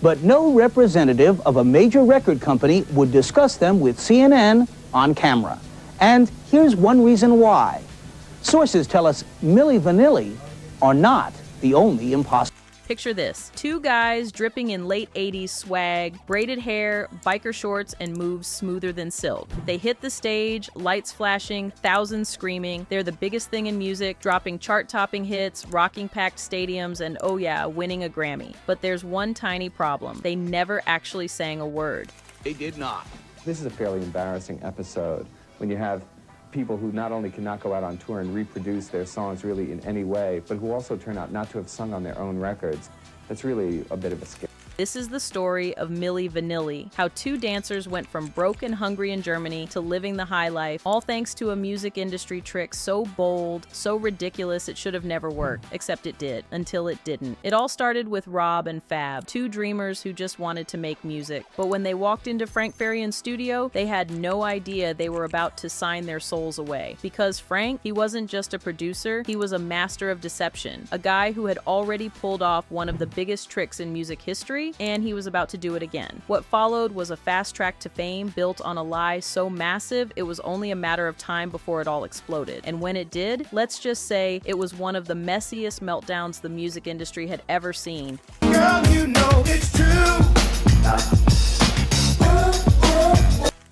but no representative of a major record company would discuss them with CNN on camera. And here's one reason why. Sources tell us Milli Vanilli are not the only imposter. Picture this. Two guys dripping in late 80s swag, braided hair, biker shorts, and moves smoother than silk. They hit the stage, lights flashing, thousands screaming. They're the biggest thing in music, dropping chart-topping hits, rocking packed stadiums, and oh yeah, winning a Grammy. But there's one tiny problem. They never actually sang a word. They did not. This is a fairly embarrassing episode when you have people who not only cannot go out on tour and reproduce their songs really in any way, but who also turn out not to have sung on their own records. That's really a bit of a scare. This is the story of Milli Vanilli, how two dancers went from broke and hungry in Germany to living the high life, all thanks to a music industry trick so bold, so ridiculous it should have never worked, except it did, until it didn't. It all started with Rob and Fab, two dreamers who just wanted to make music. But when they walked into Frank Farian's studio, they had no idea they were about to sign their souls away. Because Frank, he wasn't just a producer, he was a master of deception, a guy who had already pulled off one of the biggest tricks in music history, and he was about to do it again. What followed was a fast track to fame built on a lie so massive it was only a matter of time before it all exploded. And when it did, let's just say it was one of the messiest meltdowns the music industry had ever seen. Girl, you know it's true.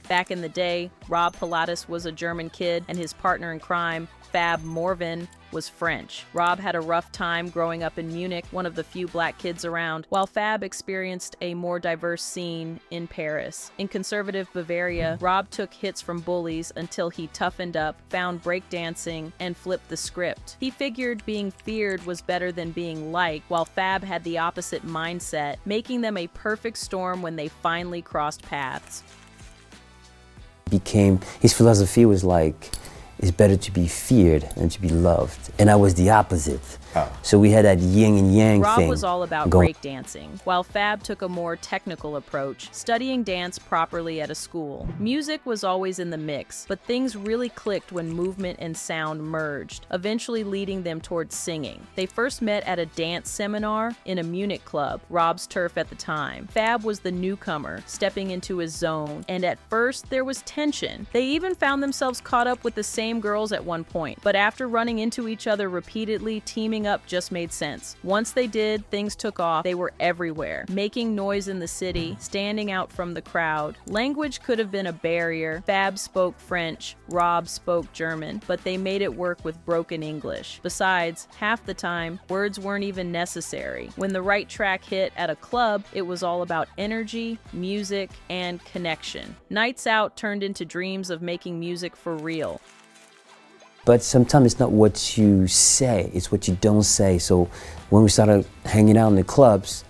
Back in the day, Rob Pilatus was a German kid, and his partner in crime, Fab Morvan, was French. Rob had a rough time growing up in Munich, one of the few black kids around, while Fab experienced a more diverse scene in Paris. In conservative Bavaria, Rob took hits from bullies until he toughened up, found breakdancing, and flipped the script. He figured being feared was better than being liked, while Fab had the opposite mindset, making them a perfect storm when they finally crossed paths. His philosophy was like, it's better to be feared than to be loved. And I was the opposite. Oh. So we had that yin and yang Rob thing. Rob was all about breakdancing, while Fab took a more technical approach, studying dance properly at a school. Music was always in the mix, but things really clicked when movement and sound merged, eventually leading them towards singing. They first met at a dance seminar in a Munich club, Rob's turf at the time. Fab was the newcomer, stepping into his zone, and at first there was tension. They even found themselves caught up with the same girls at one point, but after running into each other repeatedly, teaming up just made sense. Once they did, things took off. They were everywhere, making noise in the city, standing out from the crowd. Language could have been a barrier. Fab spoke French, Rob spoke German, but they made it work with broken English. Besides, half the time, words weren't even necessary. When the right track hit at a club, it was all about energy, music, and connection. Nights out turned into dreams of making music for real. But sometimes it's not what you say, it's what you don't say. So when we started hanging out in the clubs,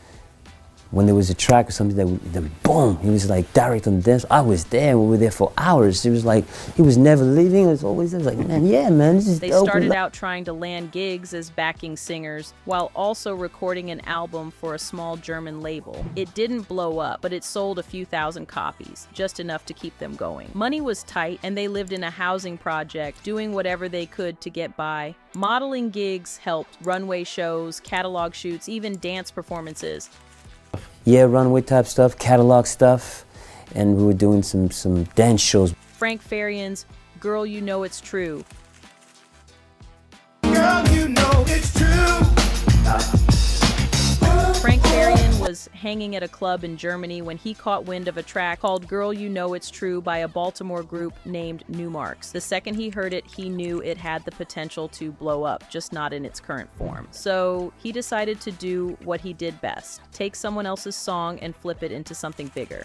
when there was a track or something that would boom, he was like direct on the dance. I was there, we were there for hours. It was like, he was never leaving, it was always there. I was like, man, yeah, man, this is They dope. started out trying to land gigs as backing singers, while also recording an album for a small German label. It didn't blow up, but it sold a few thousand copies, just enough to keep them going. Money was tight, and they lived in a housing project, doing whatever they could to get by. Modeling gigs helped, runway shows, catalog shoots, even dance performances. Yeah, runway type stuff, catalog stuff, and we were doing some dance shows. Frank Farian's Girl, You Know It's True. Girl, you know it's true. Frank Farian was hanging at a club in Germany when he caught wind of a track called Girl You Know It's True by a Baltimore group named Newmarks. The second he heard it, he knew it had the potential to blow up, just not in its current form. So he decided to do what he did best, take someone else's song and flip it into something bigger.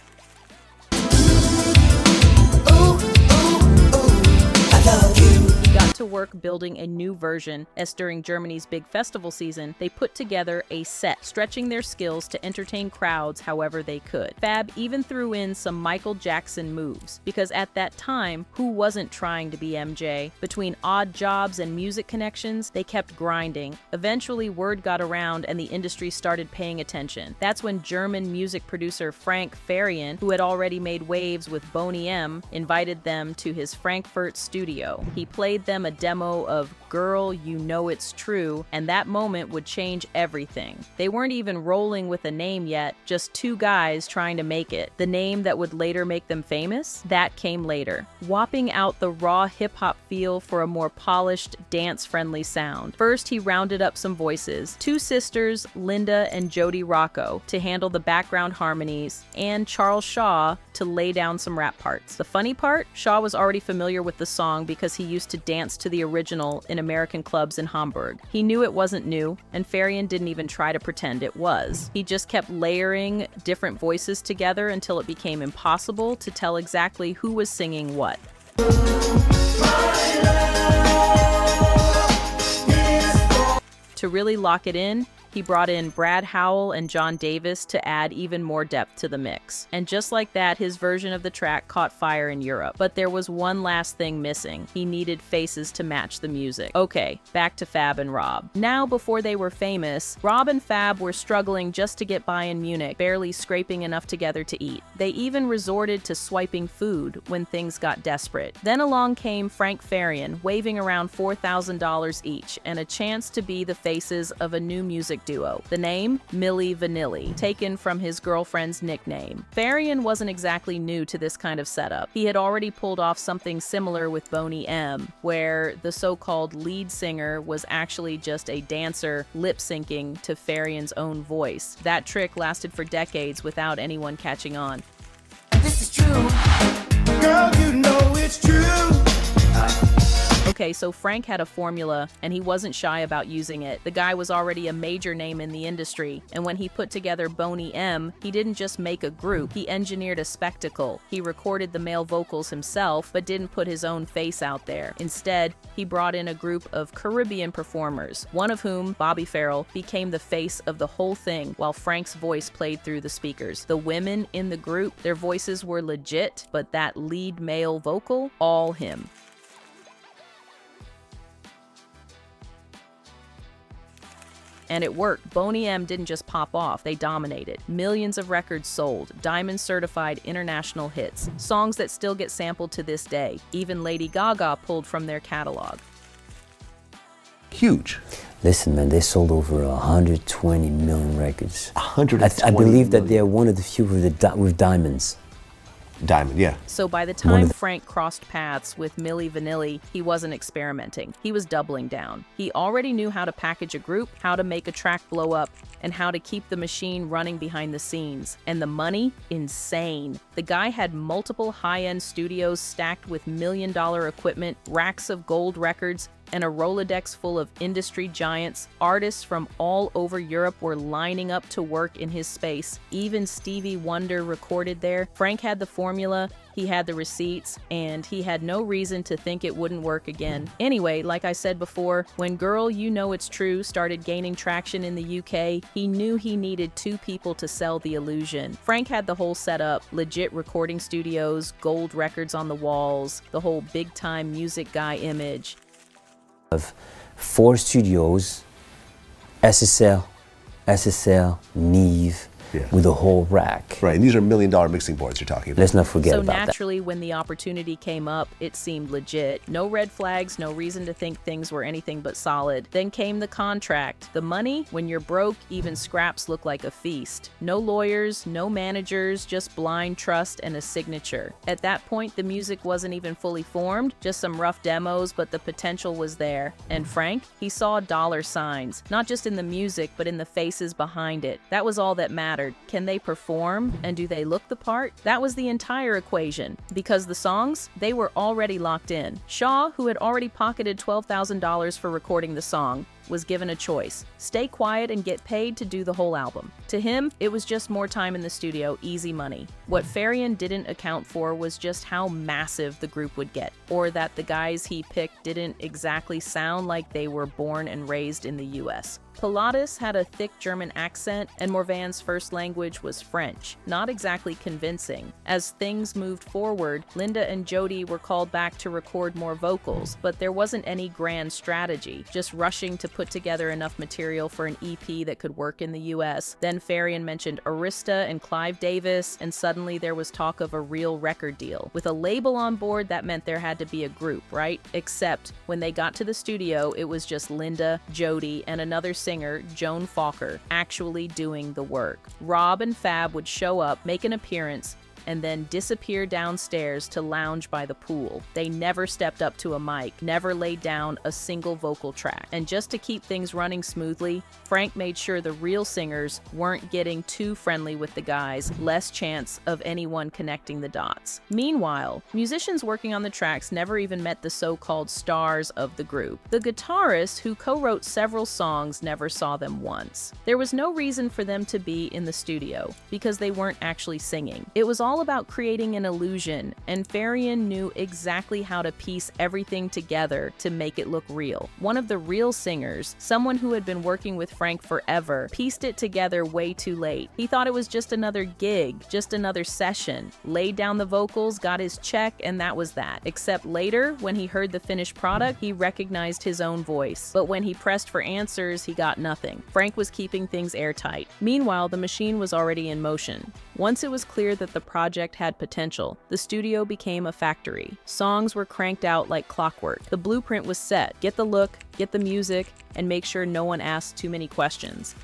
He got to work building a new version, as during Germany's big festival season, they put together a set, stretching their skills to entertain crowds however they could. Fab even threw in some Michael Jackson moves, because at that time, who wasn't trying to be MJ? Between odd jobs and music connections, they kept grinding. Eventually, word got around and the industry started paying attention. That's when German music producer Frank Farian, who had already made waves with Bony M, invited them to his Frankfurt studio. He played them a demo of Girl, You Know It's True, and that moment would change everything. They weren't even rolling with a name yet, just two guys trying to make it. The name that would later make them famous? That came later, whopping out the raw hip-hop feel for a more polished, dance-friendly sound. First, he rounded up some voices. Two sisters, Linda and Jody Rocco, to handle the background harmonies, and Charles Shaw to lay down some rap parts. The funny part? Shaw was already familiar with the song because he used to dance to the original in American clubs in Hamburg. He knew it wasn't new, and Farian didn't even try to pretend it was. He just kept layering different voices together until it became impossible to tell exactly who was singing what. To really lock it in, he brought in Brad Howell and John Davis to add even more depth to the mix. And just like that, his version of the track caught fire in Europe. But there was one last thing missing. He needed faces to match the music. Okay, back to Fab and Rob. Now, before they were famous, Rob and Fab were struggling just to get by in Munich, barely scraping enough together to eat. They even resorted to swiping food when things got desperate. Then along came Frank Farian, waving around $4,000 each, and a chance to be the faces of a new music duo. The name? Milli Vanilli, taken from his girlfriend's nickname. Farian wasn't exactly new to this kind of setup. He had already pulled off something similar with Bony M, where the so-called lead singer was actually just a dancer lip-syncing to Farian's own voice. That trick lasted for decades without anyone catching on. This is true. Girl, you know it's true. Okay, so Frank had a formula, and he wasn't shy about using it. The guy was already a major name in the industry, and when he put together Bony M, he didn't just make a group, he engineered a spectacle. He recorded the male vocals himself, but didn't put his own face out there. Instead, he brought in a group of Caribbean performers, one of whom, Bobby Farrell, became the face of the whole thing, while Frank's voice played through the speakers. The women in the group, their voices were legit, but that lead male vocal, all him. And it worked. Bony M didn't just pop off, they dominated. Millions of records sold, diamond-certified international hits, songs that still get sampled to this day. Even Lady Gaga pulled from their catalog. Huge. Listen, man, they sold over 120 million records. 120 I believe that million. they're one of the few with diamonds. Diamond, yeah. So by the time Frank crossed paths with Milli Vanilli, he wasn't experimenting. He was doubling down. He already knew how to package a group, how to make a track blow up, and how to keep the machine running behind the scenes. And the money? Insane. The guy had multiple high-end studios stacked with million-dollar equipment, racks of gold records, and a Rolodex full of industry giants. Artists from all over Europe were lining up to work in his space. Even Stevie Wonder recorded there. Frank had the formula, he had the receipts, and he had no reason to think it wouldn't work again. Anyway, like I said before, when Girl, You Know It's True started gaining traction in the UK, he knew he needed two people to sell the illusion. Frank had the whole setup, legit recording studios, gold records on the walls, the whole big-time music guy image. Of 4 studios, SSL, Neve, Yeah. with a whole rack. Right, and these are $1 million mixing boards you're talking about. Let's not forget So about that. naturally, when the opportunity came up, it seemed legit. No red flags, no reason to think things were anything but solid. Then came the contract. The money? When you're broke, even scraps look like a feast. No lawyers, no managers, just blind trust and a signature. At that point, the music wasn't even fully formed, just some rough demos, but the potential was there. And Frank? He saw dollar signs, not just in the music, but in the faces behind it. That was all that mattered. Can they perform? And do they look the part? That was the entire equation. Because the songs, they were already locked in. Shaw, who had already pocketed $12,000 for recording the song, was given a choice. Stay quiet and get paid to do the whole album. To him, it was just more time in the studio, easy money. What Farian didn't account for was just how massive the group would get, or that the guys he picked didn't exactly sound like they were born and raised in the US. Pilatus had a thick German accent, and Morvan's first language was French, not exactly convincing. As things moved forward, Linda and Jody were called back to record more vocals, but there wasn't any grand strategy, just rushing to put together enough material for an EP that could work in the US. Then Farian mentioned Arista and Clive Davis, and suddenly there was talk of a real record deal. With a label on board, that meant there had to be a group, right? Except when they got to the studio, it was just Linda, Jody, and another singer, Joan Falker, actually doing the work. Rob and Fab would show up, make an appearance, and then disappear downstairs to lounge by the pool. They never stepped up to a mic, never laid down a single vocal track. And just to keep things running smoothly, Frank made sure the real singers weren't getting too friendly with the guys, less chance of anyone connecting the dots. Meanwhile, musicians working on the tracks never even met the so-called stars of the group. The guitarist, who co-wrote several songs, never saw them once. There was no reason for them to be in the studio, because they weren't actually singing. It was all about creating an illusion, and Farian knew exactly how to piece everything together to make it look real. One of the real singers, someone who had been working with Frank forever, pieced it together way too late. He thought it was just another gig, just another session, laid down the vocals, got his check, and that was that. Except later, when he heard the finished product, he recognized his own voice. But when he pressed for answers, he got nothing. Frank was keeping things airtight. Meanwhile, the machine was already in motion. Once it was clear that the project had potential, the studio became a factory. Songs were cranked out like clockwork. The blueprint was set. Get the look, get the music, and make sure no one asked too many questions.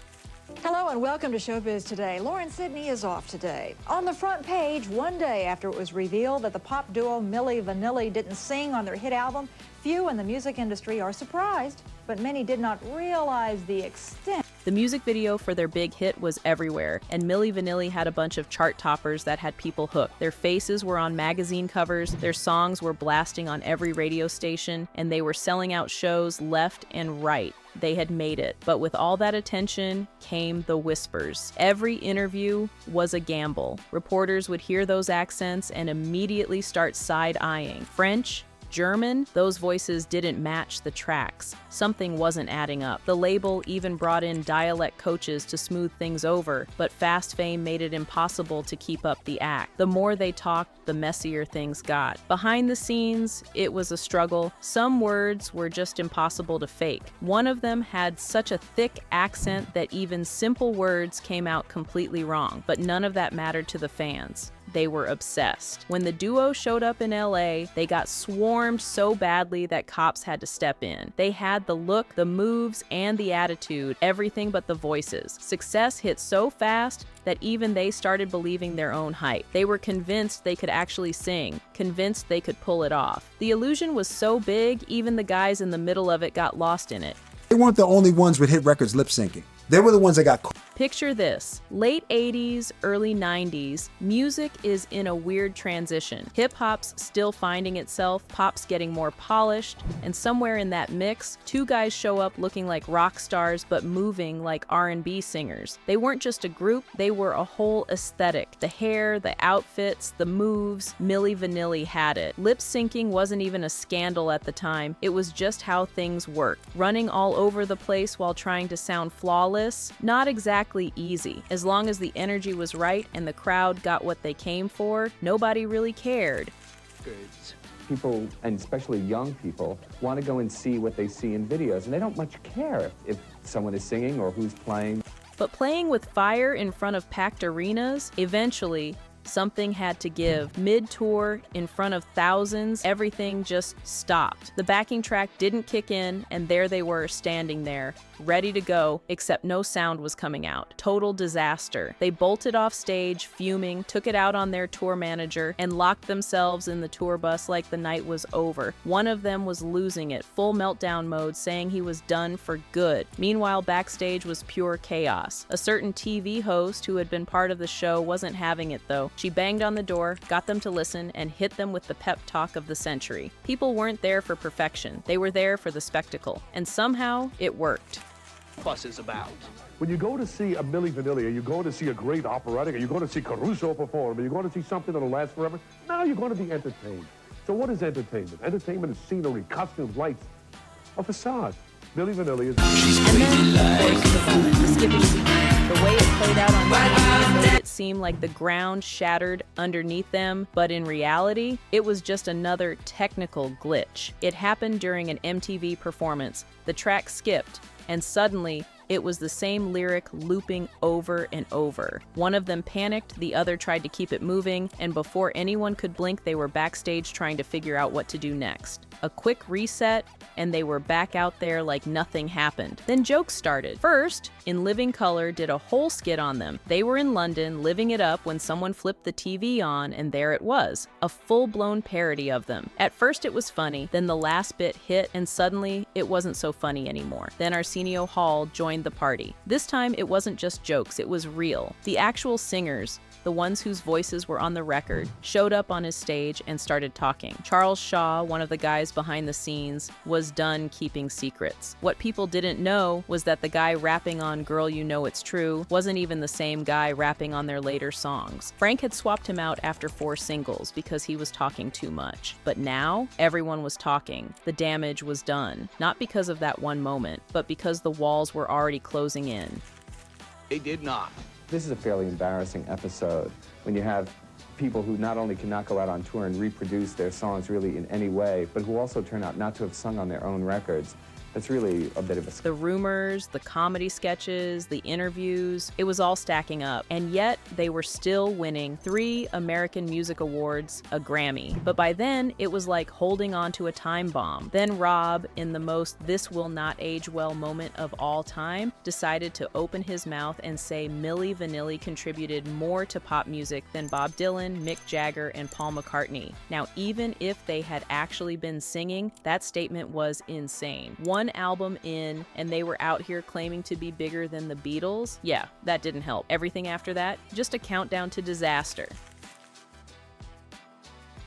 Hello and welcome to Showbiz Today. Lauren Sidney is off today. On the front page, one day after it was revealed that the pop duo Milli Vanilli didn't sing on their hit album, few in the music industry are surprised, but many did not realize the extent. The music video for their big hit was everywhere, and Milli Vanilli had a bunch of chart toppers that had people hooked. Their faces were on magazine covers, their songs were blasting on every radio station, and they were selling out shows left and right. They had made it. But with all that attention came the whispers. Every interview was a gamble. Reporters would hear those accents and immediately start side-eyeing. French, German, those voices didn't match the tracks. Something wasn't adding up. The label even brought in dialect coaches to smooth things over, but fast fame made it impossible to keep up the act. The more they talked, the messier things got. Behind the scenes, it was a struggle. Some words were just impossible to fake. One of them had such a thick accent that even simple words came out completely wrong, but none of that mattered to the fans. They were obsessed. When the duo showed up in LA, they got swarmed so badly that cops had to step in. They had the look, the moves, and the attitude, everything but the voices. Success hit so fast that even they started believing their own hype. They were convinced they could actually sing, convinced they could pull it off. The illusion was so big, even the guys in the middle of it got lost in it. They weren't the only ones with hit records lip syncing. They were the ones that got caught. Picture this, late 80s, early 90s, music is in a weird transition. Hip-hop's still finding itself, pop's getting more polished, and somewhere in that mix, two guys show up looking like rock stars but moving like R&B singers. They weren't just a group, they were a whole aesthetic. The hair, the outfits, the moves, Milli Vanilli had it. Lip syncing wasn't even a scandal at the time, it was just how things worked. Running all over the place while trying to sound flawless, not exactly easy. As long as the energy was right and the crowd got what they came for, nobody really cared. People, and especially young people, want to go and see what they see in videos, and they don't much care if someone is singing or who's playing. But playing with fire in front of packed arenas, eventually, something had to give. Mid-tour, in front of thousands, everything just stopped. The backing track didn't kick in, and there they were standing there, ready to go, except no sound was coming out. Total disaster. They bolted off stage, fuming, took it out on their tour manager, and locked themselves in the tour bus like the night was over. One of them was losing it, full meltdown mode, saying he was done for good. Meanwhile, backstage was pure chaos. A certain TV host who had been part of the show wasn't having it though. She banged on the door, got them to listen, and hit them with the pep talk of the century. People weren't there for perfection. They were there for the spectacle. And somehow, it worked. Fuss is about. When you go to see a Milli Vanilli, or you go to see a great operatic, or you go to see Caruso perform, or you go to see something that'll last forever, now you're going to be entertained. So what is entertainment? Entertainment is scenery, costumes, lights, a facade. Milli Vanilli is... And then, of course, the moment, the skipping sequence. The way it played out on TV made it seem like the ground shattered underneath them, but in reality, it was just another technical glitch. It happened during an MTV performance. The track skipped, and suddenly, it was the same lyric looping over and over. One of them panicked, the other tried to keep it moving, and before anyone could blink, they were backstage trying to figure out what to do next. A quick reset, and they were back out there like nothing happened. Then jokes started. First, In Living Color did a whole skit on them. They were in London, living it up when someone flipped the TV on, and there it was. A full-blown parody of them. At first it was funny, then the last bit hit, and suddenly it wasn't so funny anymore. Then Arsenio Hall joined the party. This time it wasn't just jokes, it was real. The actual singers, the ones whose voices were on the record, showed up on his stage and started talking. Charles Shaw, one of the guys behind the scenes, was done keeping secrets. What people didn't know was that the guy rapping on Girl You Know It's True wasn't even the same guy rapping on their later songs. Frank had swapped him out after 4 singles because he was talking too much. But now, everyone was talking. The damage was done. Not because of that one moment, but because the walls were already closing in. They did not. This is a fairly embarrassing episode when you have people who not only cannot go out on tour and reproduce their songs really in any way, but who also turn out not to have sung on their own records. That's really a bit of a... The rumors, the comedy sketches, the interviews, it was all stacking up. And yet, they were still winning 3 American Music Awards, a Grammy. But by then, it was like holding on to a time bomb. Then Rob, in the most this will not age well moment of all time, decided to open his mouth and say Milli Vanilli contributed more to pop music than Bob Dylan, Mick Jagger, and Paul McCartney. Now, even if they had actually been singing, that statement was insane. One album in, and they were out here claiming to be bigger than the Beatles? Yeah, that didn't help. Everything after that, just a countdown to disaster.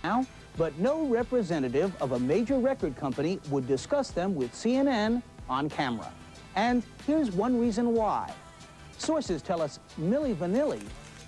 Now, but no representative of a major record company would discuss them with CNN on camera. And here's one reason why. Sources tell us Milli Vanilli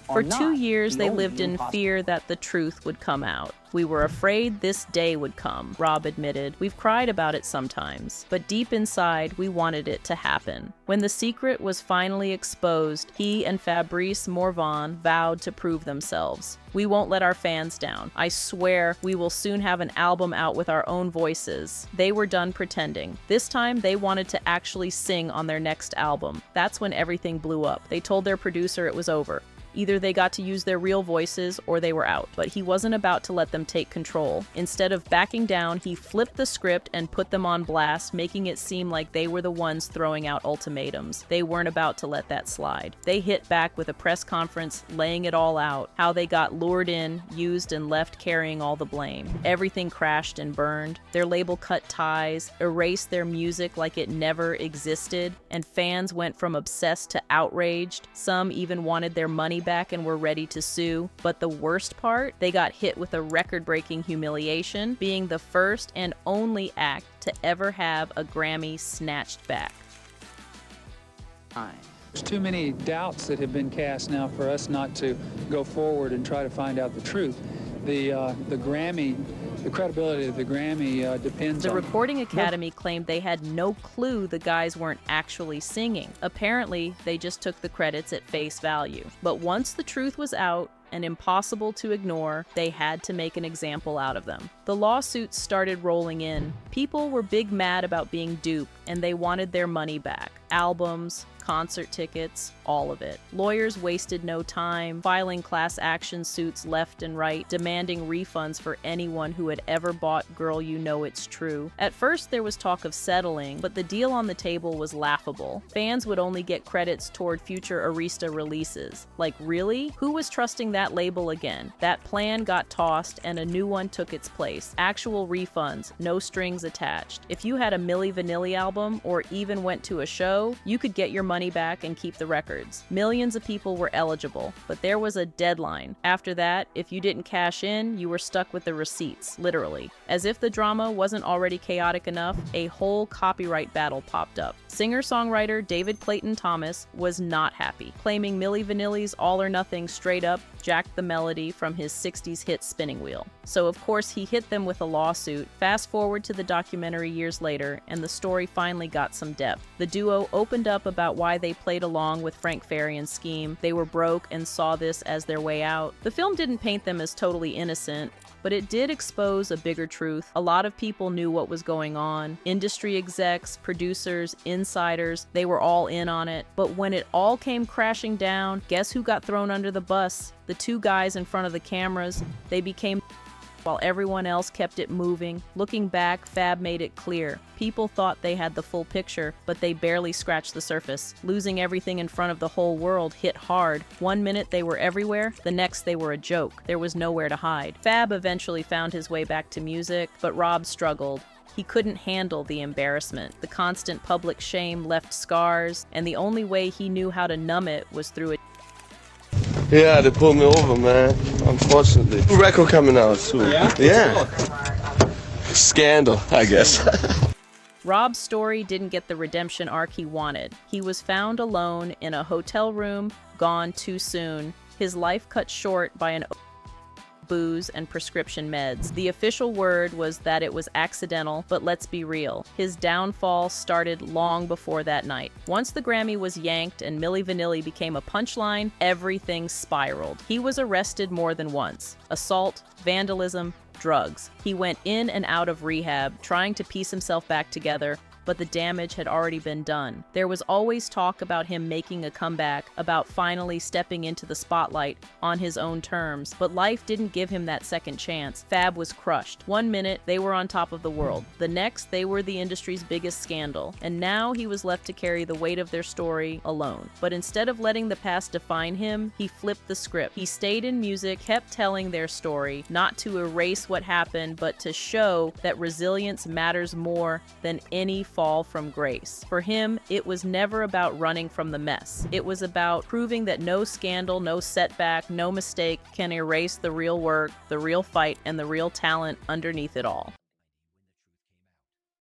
For 2 years, they lived in fear that the truth would come out. We were afraid this day would come, Rob admitted. We've cried about it sometimes, but deep inside, we wanted it to happen. When the secret was finally exposed, he and Fabrice Morvan vowed to prove themselves. We won't let our fans down. I swear we will soon have an album out with our own voices. They were done pretending. This time, they wanted to actually sing on their next album. That's when everything blew up. They told their producer it was over. Either they got to use their real voices or they were out, but he wasn't about to let them take control. Instead of backing down, he flipped the script and put them on blast, making it seem like they were the ones throwing out ultimatums. They weren't about to let that slide. They hit back with a press conference, laying it all out, how they got lured in, used, and left carrying all the blame. Everything crashed and burned. Their label cut ties, erased their music like it never existed, and fans went from obsessed to outraged. Some even wanted their money back and were ready to sue. But the worst part, they got hit with a record-breaking humiliation, being the first and only act to ever have a Grammy snatched back. There's too many doubts that have been cast now for us not to go forward and try to find out the truth. The Grammy, the credibility of the Grammy depends on... The Recording Academy claimed they had no clue the guys weren't actually singing. Apparently, they just took the credits at face value. But once the truth was out, and impossible to ignore, they had to make an example out of them. The lawsuits started rolling in. People were big mad about being duped, and they wanted their money back. Albums, concert tickets, all of it. Lawyers wasted no time, filing class action suits left and right, demanding refunds for anyone who had ever bought Girl You Know It's True. At first, there was talk of settling, but the deal on the table was laughable. Fans would only get credits toward future Arista releases. Like, really? Who was trusting that label again? That plan got tossed, and a new one took its place. Actual refunds, no strings attached. If you had a Milli Vanilli album, or even went to a show, you could get your money back and keep the records. Millions of people were eligible, but there was a deadline. After that, if you didn't cash in, you were stuck with the receipts, literally. As if the drama wasn't already chaotic enough, a whole copyright battle popped up. Singer-songwriter David Clayton Thomas was not happy, claiming Milli Vanilli's All or Nothing straight up jacked the melody from his 60s hit Spinning Wheel. So of course he hit them with a lawsuit. Fast forward to the documentary years later, and the story finally got some depth. The duo opened up about why they played along with Frank Farian's scheme. They were broke and saw this as their way out. The film didn't paint them as totally innocent. But it did expose a bigger truth. A lot of people knew what was going on. Industry execs, producers, insiders, they were all in on it. But when it all came crashing down, guess who got thrown under the bus? The two guys in front of the cameras. They became while everyone else kept it moving. Looking back, Fab made it clear. People thought they had the full picture, but they barely scratched the surface. Losing everything in front of the whole world hit hard. One minute they were everywhere, the next they were a joke. There was nowhere to hide. Fab eventually found his way back to music, but Rob struggled. He couldn't handle the embarrassment. The constant public shame left scars, and the only way he knew how to numb it was through a Yeah, they pulled me over, man. Unfortunately. New record coming out soon. Yeah? Scandal, I guess. Rob's story didn't get the redemption arc he wanted. He was found alone in a hotel room, gone too soon. His life cut short by an booze and prescription meds. The official word was that it was accidental, but let's be real. His downfall started long before that night. Once the Grammy was yanked and Milli Vanilli became a punchline, everything spiraled. He was arrested more than once. Assault, vandalism, drugs. He went in and out of rehab, trying to piece himself back together, but the damage had already been done. There was always talk about him making a comeback, about finally stepping into the spotlight on his own terms, but life didn't give him that second chance. Fab was crushed. One minute, they were on top of the world. The next, they were the industry's biggest scandal. And now he was left to carry the weight of their story alone. But instead of letting the past define him, he flipped the script. He stayed in music, kept telling their story, not to erase what happened, but to show that resilience matters more than any fall from grace. For him, it was never about running from the mess. It was about proving that no scandal, no setback, no mistake can erase the real work, the real fight, and the real talent underneath it all.